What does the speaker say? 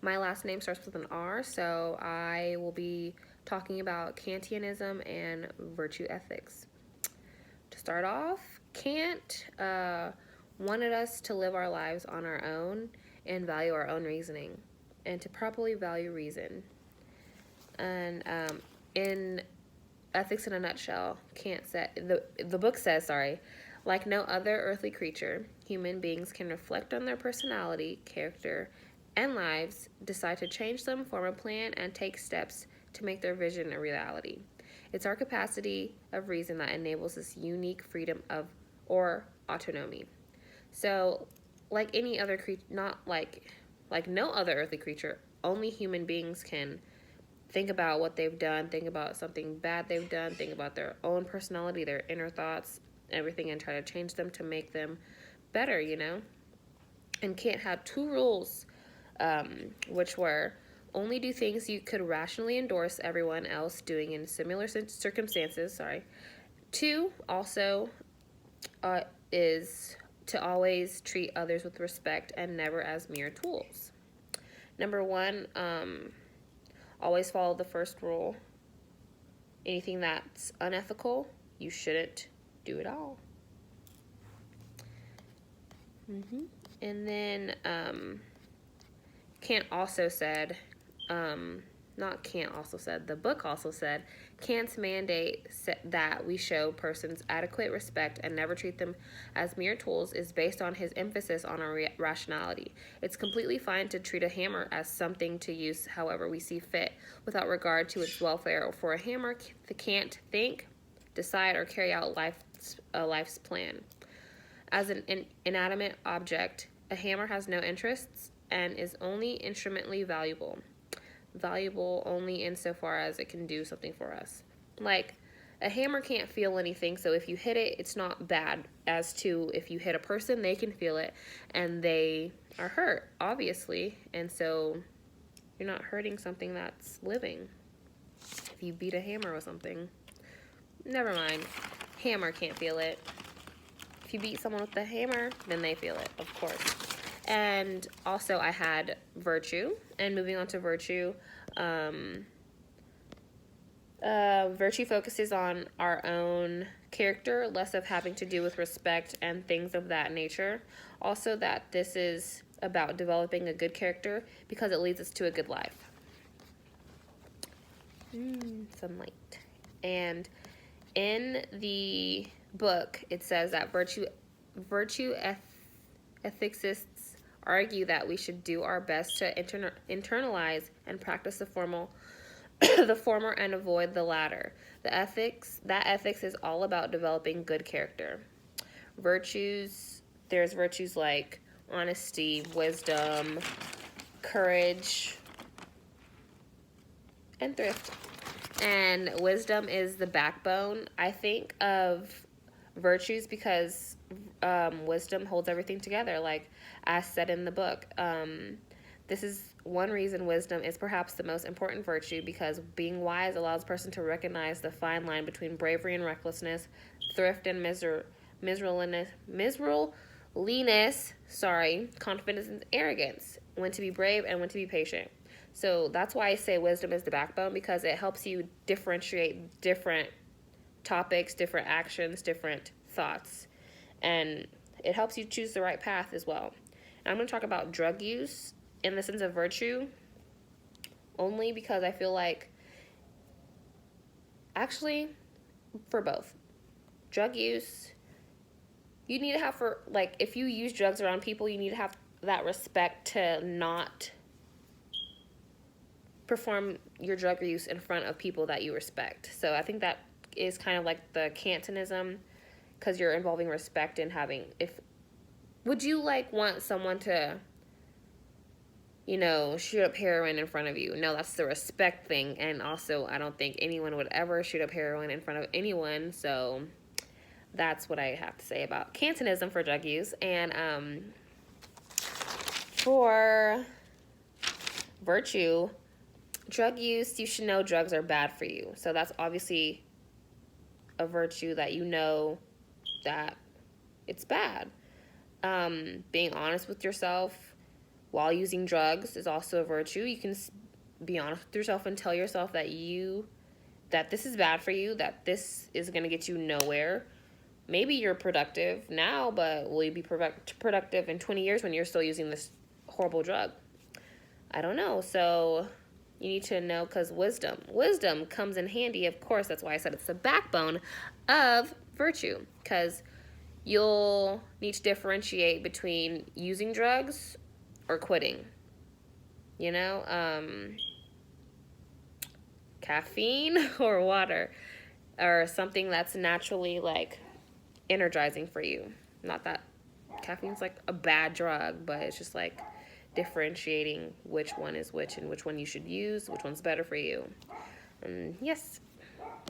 My last name starts with an R, so I will be talking about Kantianism and virtue ethics. To start off, Kant wanted us to live our lives on our own and value our own reasoning, and to properly value reason. And in Ethics in a Nutshell, Kant said the book says, like no other earthly creature, human beings can reflect on their personality, character, and lives, decide to change them, form a plan, and take steps to make their vision a reality. It's our capacity of reason that enables this unique freedom of or autonomy. So, like any other creature, not like no other earthly creature, only human beings can think about what they've done, think about something bad they've done, think about their own personality, their inner thoughts, everything, and try to change them to make them better, And Kant had two rules, which were only do things you could rationally endorse everyone else doing in similar circumstances. Two, also, is to always treat others with respect and never as mere tools. Number one, always follow the first rule. Anything that's unethical, you shouldn't do at all. And then Kant also said, not Kant also said, the book also said, Kant's mandate that we show persons adequate respect and never treat them as mere tools is based on his emphasis on our rationality. It's completely fine to treat a hammer as something to use however we see fit, without regard to its welfare. For a hammer can't think, decide, or carry out life's plan. As an inanimate object, a hammer has no interests and is only instrumentally valuable only insofar as it can do something for us. Like, a hammer can't feel anything, so if you hit it, it's not bad. As to if you hit a person, they can feel it, and they are hurt, obviously, and so you're not hurting something that's living. If you beat a hammer with something, never mind. Hammer can't feel it. If you beat someone with a hammer, then they feel it, of course. And also I had virtue, and moving on to virtue, virtue focuses on our own character, less of having to do with respect and things of that nature. Also that this is about developing a good character because it leads us to a good life. Sunlight. And in the book, it says that virtue ethicists argue that we should do our best to internalize and practice the former and avoid the latter. Ethics is all about developing good character. There's virtues like honesty, wisdom, courage, and thrift. And wisdom is the backbone, I think, of virtues because wisdom holds everything together, like as said in the book. This is one reason wisdom is perhaps the most important virtue, because being wise allows a person to recognize the fine line between bravery and recklessness, thrift and miserliness, confidence and arrogance, when to be brave and when to be patient. So that's why I say wisdom is the backbone, because it helps you differentiate different topics, different actions, different thoughts, and it helps you choose the right path as well. And I'm going to talk about drug use in the sense of virtue only because I feel like, actually, for both. Drug use, you need to have if you use drugs around people, you need to have that respect to not perform your drug use in front of people that you respect. So I think that is kind of like the Kantianism, because you're involving respect in having, would you want someone to, shoot up heroin in front of you? No, that's the respect thing. And also, I don't think anyone would ever shoot up heroin in front of anyone. So that's what I have to say about Kantianism for drug use. And for virtue, drug use, you should know drugs are bad for you. So that's obviously a virtue, that you know that it's bad. Being honest with yourself, while using drugs is also a virtue. You can be honest with yourself and tell yourself that this is bad for you, that this is going to get you nowhere. Maybe you're productive now, but will you be productive in 20 years when you're still using this horrible drug? I don't know. So you need to know, because wisdom comes in handy. Of course, that's why I said it's the backbone of virtue, because you'll need to differentiate between using drugs or quitting. You know, caffeine or water, or something that's naturally like energizing for you. Not that caffeine's like a bad drug, but it's just like differentiating which one is which and which one you should use, which one's better for you. Yes,